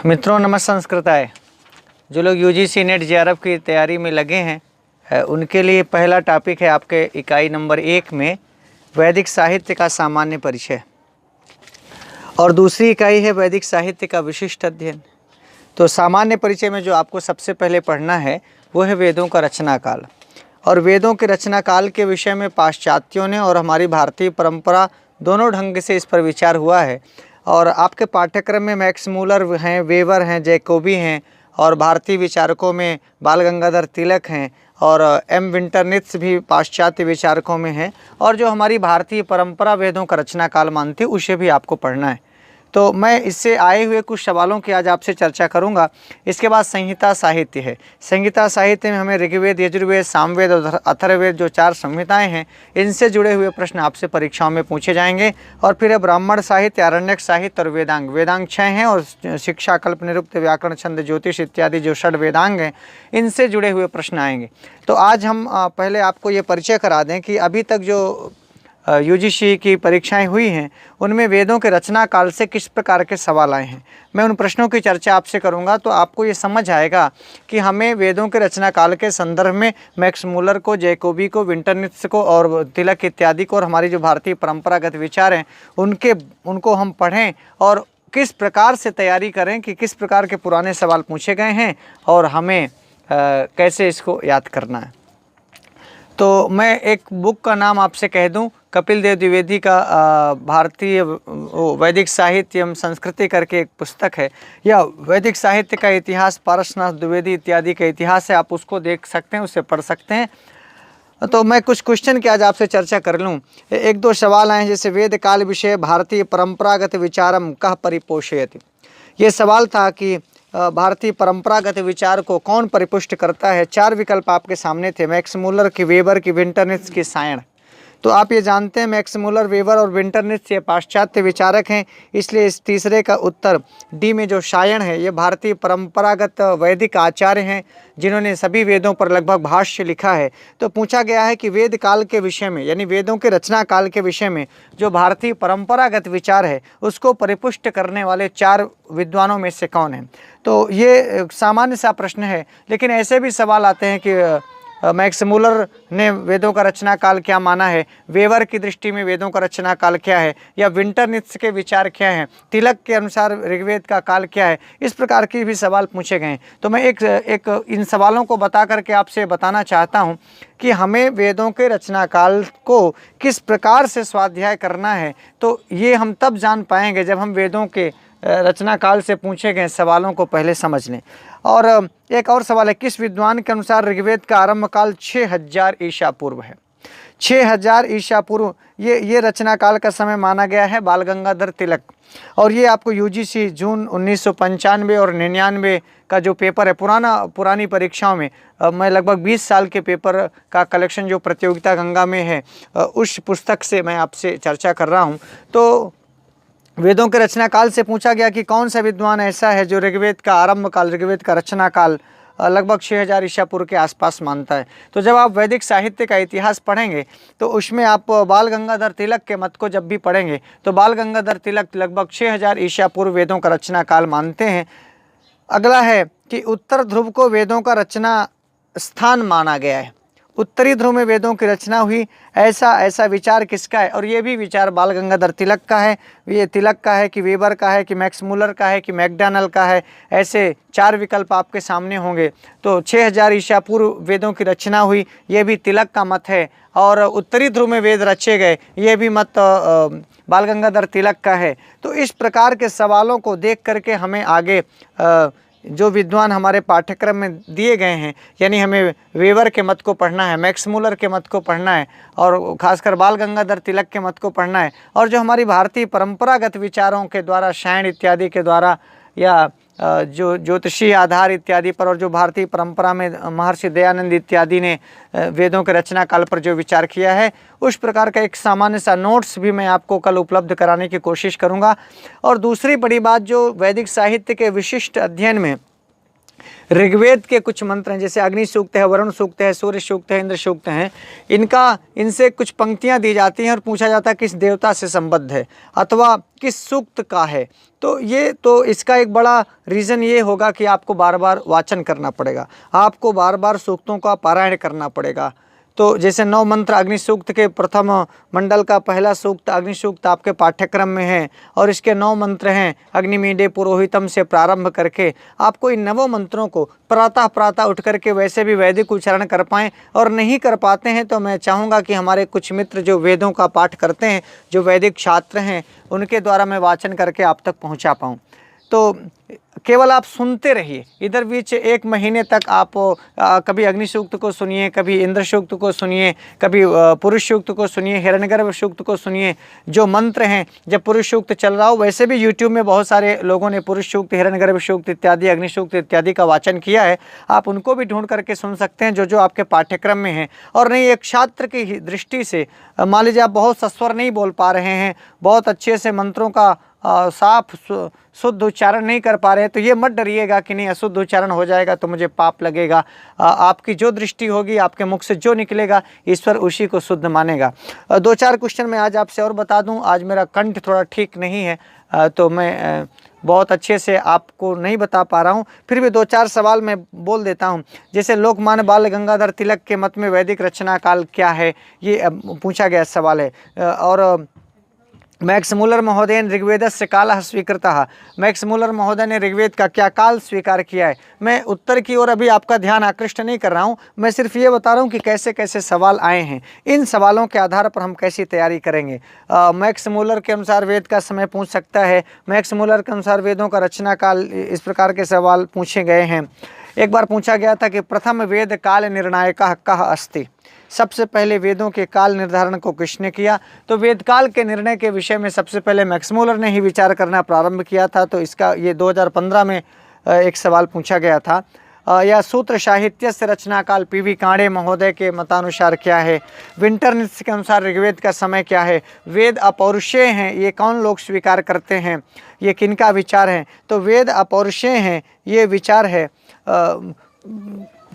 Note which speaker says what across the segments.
Speaker 1: मित्रों नमस्ते। संस्कृताय जो लोग यूजीसी नेट जेआरएफ की तैयारी में लगे हैं उनके लिए पहला टॉपिक है आपके इकाई नंबर 1 में वैदिक साहित्य का सामान्य परिचय और दूसरी इकाई है वैदिक साहित्य का विशिष्ट अध्ययन। तो सामान्य परिचय में जो आपको सबसे पहले पढ़ना है वो है वेदों का रचना काल। और वेदों के रचना काल के विषय में पाश्चात्यों ने और हमारी भारतीय परंपरा दोनों ढंग से इस पर विचार हुआ है। और आपके पाठ्यक्रम में मैक्स मूलर हैं, वेवर हैं, जैकोबी हैं और भारतीय विचारकों में बाल गंगाधर तिलक हैं और एम विंटरनित्ज भी पाश्चात्य विचारकों में हैं। और जो हमारी भारतीय परंपरा वेदों का रचना काल मानती है उसे भी आपको पढ़ना है। तो मैं इससे आए हुए कुछ सवालों की आज आपसे चर्चा करूंगा। इसके बाद संहिता साहित्य है। संहिता साहित्य में हमें ऋग्वेद, यजुर्वेद, सामवेद और अथर्ववेद जो 4 संहिताएं हैं इनसे जुड़े हुए प्रश्न आपसे परीक्षाओं में पूछे जाएंगे। और फिर है ब्राह्मण साहित्य, आरण्यक साहित्य और वेदांग। वेदांग 6 हैं और शिक्षा, कल्प, निरुक्त, व्याकरण, छंद, ज्योतिष इत्यादि जो 6 वेदांग हैं इनसे जुड़े हुए प्रश्न आएंगे। तो आज हम पहले आपको ये परिचय करा दें कि अभी तक जो यूजीसी की परीक्षाएं हुई हैं उनमें वेदों के रचना काल से किस प्रकार के सवाल आए हैं। मैं उन प्रश्नों की चर्चा आपसे करूंगा तो आपको ये समझ आएगा कि हमें वेदों के रचना काल के संदर्भ में मैक्स मूलर को, जैकोबी को, विंटरनित्ज को और तिलक इत्यादि को और हमारी जो भारतीय परंपरागत विचार हैं उनको हम पढ़ें और किस प्रकार से तैयारी करें कि किस प्रकार के पुराने सवाल पूछे गए हैं और हमें कैसे इसको याद करना है। तो मैं एक बुक का नाम आपसे कह दूं, कपिल देव द्विवेदी का भारतीय वैदिक साहित्य एवं संस्कृति करके एक पुस्तक है, या वैदिक साहित्य का इतिहास, पारसनाथ द्विवेदी इत्यादि का इतिहास है। आप उसको देख सकते हैं, उससे पढ़ सकते हैं। तो मैं कुछ क्वेश्चन की आज आपसे चर्चा कर लूँ। 1-2 सवाल आए जैसे वेद काल विषय भारतीय परंपरागत विचारम कह परिपोषयति। ये सवाल था कि भारतीय परंपरागत विचार को कौन परिपुष्ट करता है। 4 विकल्प आपके सामने थे, मैक्स मूलर की, वेबर की, विंटरनित्ज की, सायण। तो आप ये जानते हैं मैक्स मूलर, वेबर और विंटरनित्ज ये पाश्चात्य विचारक हैं, इसलिए इस तीसरे का उत्तर डी में जो सायण है ये भारतीय परंपरागत वैदिक आचार्य हैं जिन्होंने सभी वेदों पर लगभग भाष्य लिखा है। तो पूछा गया है कि वेद काल के विषय में यानी वेदों के रचना काल के विषय में जो भारतीय परंपरागत विचार है उसको परिपुष्ट करने वाले 4 विद्वानों में से कौन है। तो ये सामान्य सा प्रश्न है, लेकिन ऐसे भी सवाल आते हैं कि मैक्स मूलर ने वेदों का रचना काल क्या माना है, वेवर की दृष्टि में वेदों का रचना काल क्या है, या विंटरनित्ज के विचार क्या हैं, तिलक के अनुसार ऋग्वेद का काल क्या है। इस प्रकार के भी सवाल पूछे गए हैं। तो मैं एक इन सवालों को बता करके आपसे बताना चाहता हूं कि हमें वेदों के रचना काल को किस प्रकार से स्वाध्याय करना है। तो ये हम तब जान पाएंगे जब हम वेदों के रचना काल से पूछे गए सवालों को पहले समझ लें। और एक और सवाल है, किस विद्वान के अनुसार ऋग्वेद का आरंभ काल 6000 ईसा पूर्व है। 6000 ईसा पूर्व ये रचना काल का समय माना गया है बाल गंगाधर तिलक। और ये आपको यूजीसी जून 1995 और 99 का जो पेपर है पुरानी परीक्षाओं में मैं लगभग 20 साल के पेपर का कलेक्शन जो प्रतियोगिता गंगा में है उस पुस्तक से मैं आपसे चर्चा कर रहा हूँ। तो वेदों के रचना काल से पूछा गया कि कौन सा विद्वान ऐसा है जो ऋग्वेद का आरंभ काल, ऋग्वेद का रचना काल लगभग 6000 ईसा पूर्व के आसपास मानता है। तो जब आप वैदिक साहित्य का इतिहास पढ़ेंगे तो उसमें आप बाल गंगाधर तिलक के मत को जब भी पढ़ेंगे तो बाल गंगाधर तिलक लगभग 6000 ईसा पूर्व वेदों का रचना काल मानते हैं। अगला है कि उत्तर ध्रुव को वेदों का रचना स्थान माना गया है। उत्तरी ध्रुव में वेदों की रचना हुई, ऐसा विचार किसका है। और ये भी विचार बाल गंगाधर तिलक का है, ये तिलक का है कि वेबर का है कि मैक्स मूलर का है कि मैकडॉनल का है। ऐसे 4 विकल्प आपके सामने होंगे। तो 6000 ईसा पूर्व वेदों की रचना हुई, ये भी तिलक का मत है। और उत्तरी ध्रुव में वेद रचे गए, ये भी मत बाल गंगाधर तिलक का है। तो इस प्रकार के सवालों को देख करके हमें आगे जो विद्वान हमारे पाठ्यक्रम में दिए गए हैं यानी हमें वेवर के मत को पढ़ना है, मैक्स मूलर के मत को पढ़ना है और खासकर बाल गंगाधर तिलक के मत को पढ़ना है। और जो हमारी भारतीय परंपरागत विचारों के द्वारा, सायण इत्यादि के द्वारा या जो ज्योतिषीय आधार इत्यादि पर और जो भारतीय परंपरा में महर्षि दयानंद इत्यादि ने वेदों के रचना काल पर जो विचार किया है उस प्रकार का एक सामान्य सा नोट्स भी मैं आपको कल उपलब्ध कराने की कोशिश करूंगा। और दूसरी बड़ी बात, जो वैदिक साहित्य के विशिष्ट अध्ययन में ऋग्वेद के कुछ मंत्र हैं, जैसे अग्नि सूक्त है, वरुण सूक्त है, सूर्य सूक्त है, इंद्र सूक्त हैं, इनसे कुछ पंक्तियां दी जाती हैं और पूछा जाता है किस देवता से संबद्ध है अथवा किस सूक्त का है। तो इसका एक बड़ा रीज़न ये होगा कि आपको बार बार वाचन करना पड़ेगा, आपको बार बार सूक्तों का पारायण करना पड़ेगा। तो जैसे 9 मंत्र अग्नि सूक्त के प्रथम मंडल का पहला सूक्त अग्नि सूक्त आपके पाठ्यक्रम में है और इसके 9 मंत्र हैं। अग्निमीडे पुरोहितम से प्रारंभ करके आपको इन 9 मंत्रों को प्रातः उठ करके वैसे भी वैदिक उच्चारण कर पाएँ, और नहीं कर पाते हैं तो मैं चाहूँगा कि हमारे कुछ मित्र जो वेदों का पाठ करते हैं, जो वैदिक छात्र हैं, उनके द्वारा मैं वाचन करके आप तक पहुँचा पाऊँ। तो केवल आप सुनते रहिए, इधर बीच 1 महीने तक आप कभी अग्नि सूक्त को सुनिए, कभी इंद्र सूक्त को सुनिए, कभी पुरुष सूक्त को सुनिए, हिरण्यगर्भ सूक्त को सुनिए। जो मंत्र हैं, जब पुरुष सूक्त चल रहा हो, वैसे भी यूट्यूब में बहुत सारे लोगों ने पुरुष सूक्त, हिरण्यगर्भ सूक्त इत्यादि, अग्नि सूक्त इत्यादि का वाचन किया है, आप उनको भी ढूंढ करके सुन सकते हैं जो आपके पाठ्यक्रम में हैं। और नहीं, एक छात्र की दृष्टि से मान लीजिए आप बहुत सस्वर नहीं बोल पा रहे हैं, बहुत अच्छे से मंत्रों का साफ शुद्ध उच्चारण नहीं कर पा रहे हैं, तो ये मत डरिएगा कि नहीं अशुद्ध उच्चारण हो जाएगा तो मुझे पाप लगेगा। आपकी जो दृष्टि होगी, आपके मुख से जो निकलेगा, ईश्वर उसी को शुद्ध मानेगा। 2-4 क्वेश्चन मैं आज आपसे और बता दूं। आज मेरा कंठ थोड़ा ठीक नहीं है, तो मैं बहुत अच्छे से आपको नहीं बता पा रहा हूं, फिर भी 2-4 सवाल मैं बोल देता हूं। जैसे लोकमान्य बाल गंगाधर तिलक के मत में वैदिक रचना काल क्या है, ये पूछा गया सवाल है। और मैक्स मूलर महोदय ने ऋग्वेदस्य कालः स्वीकृतः, मैक्स मूलर महोदय ने ऋग्वेद का क्या काल स्वीकार किया है। मैं उत्तर की ओर अभी आपका ध्यान आकृष्ट नहीं कर रहा हूं, मैं सिर्फ ये बता रहा हूं कि कैसे कैसे सवाल आए हैं। इन सवालों के आधार पर हम कैसी तैयारी करेंगे। मैक्स मूलर के अनुसार वेद का समय पूछ सकता है, मैक्स मूलर के अनुसार वेदों का रचना काल, इस प्रकार के सवाल पूछे गए हैं। एक बार पूछा गया था कि प्रथम वेद काल निर्णायकः कः अस्ति, सबसे पहले वेदों के काल निर्धारण को किसने किया। तो वेद काल के निर्णय के विषय में सबसे पहले मैक्स मूलर ने ही विचार करना प्रारंभ किया था। तो इसका ये 2015 में एक सवाल पूछा गया था। या सूत्र साहित्य से रचना काल पीवी कांडे महोदय के मतानुसार क्या है। विंटरनित्स के अनुसार ऋग्वेद का समय क्या है। वेद अपौरुषेय हैं, ये कौन लोग स्वीकार करते हैं, ये किनका विचार है। तो वेद अपौरुषेय हैं, ये विचार है।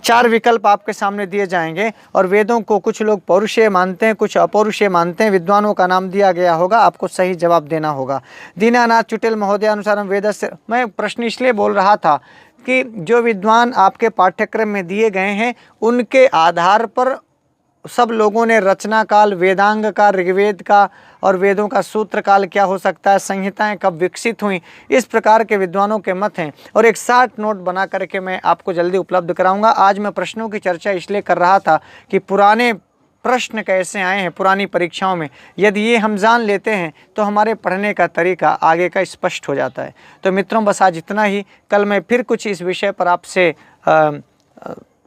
Speaker 1: 4 विकल्प आपके सामने दिए जाएंगे और वेदों को कुछ लोग पौरुषेय मानते हैं, कुछ अपौरुषेय मानते हैं। विद्वानों का नाम दिया गया होगा, आपको सही जवाब देना होगा। दीनानाथ चुटेल महोदय अनुसार वेदस्य, मैं प्रश्न इसलिए बोल रहा था कि जो विद्वान आपके पाठ्यक्रम में दिए गए हैं, उनके आधार पर सब लोगों ने रचना काल, वेदांग का, ऋग्वेद का और वेदों का सूत्र काल क्या हो सकता है, संहिताएं कब विकसित हुई, इस प्रकार के विद्वानों के मत हैं। और एक 60 नोट बना करके मैं आपको जल्दी उपलब्ध कराऊंगा। आज मैं प्रश्नों की चर्चा इसलिए कर रहा था कि पुराने प्रश्न कैसे आए हैं पुरानी परीक्षाओं में, यदि ये हम जान लेते हैं तो हमारे पढ़ने का तरीका आगे का स्पष्ट हो जाता है। तो मित्रों, बस आज इतना ही। कल मैं फिर कुछ इस विषय पर आपसे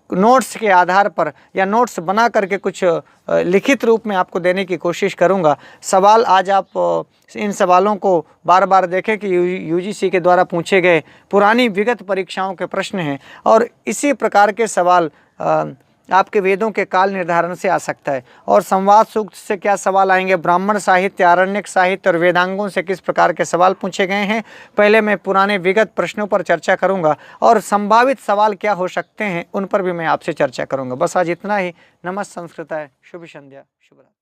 Speaker 1: नोट्स के आधार पर या नोट्स बना करके कुछ लिखित रूप में आपको देने की कोशिश करूंगा। सवाल आज आप इन सवालों को बार बार देखें कि यूजीसी के द्वारा पूछे गए पुरानी विगत परीक्षाओं के प्रश्न हैं, और इसी प्रकार के सवाल आपके वेदों के काल निर्धारण से आ सकता है। और संवाद सूक्त से क्या सवाल आएंगे, ब्राह्मण साहित्य, आरण्यक साहित्य और वेदांगों से किस प्रकार के सवाल पूछे गए हैं, पहले मैं पुराने विगत प्रश्नों पर चर्चा करूंगा और संभावित सवाल क्या हो सकते हैं उन पर भी मैं आपसे चर्चा करूंगा। बस आज इतना ही। नमः संस्कृताय, शुभ संध्या, शुभ रात्रि।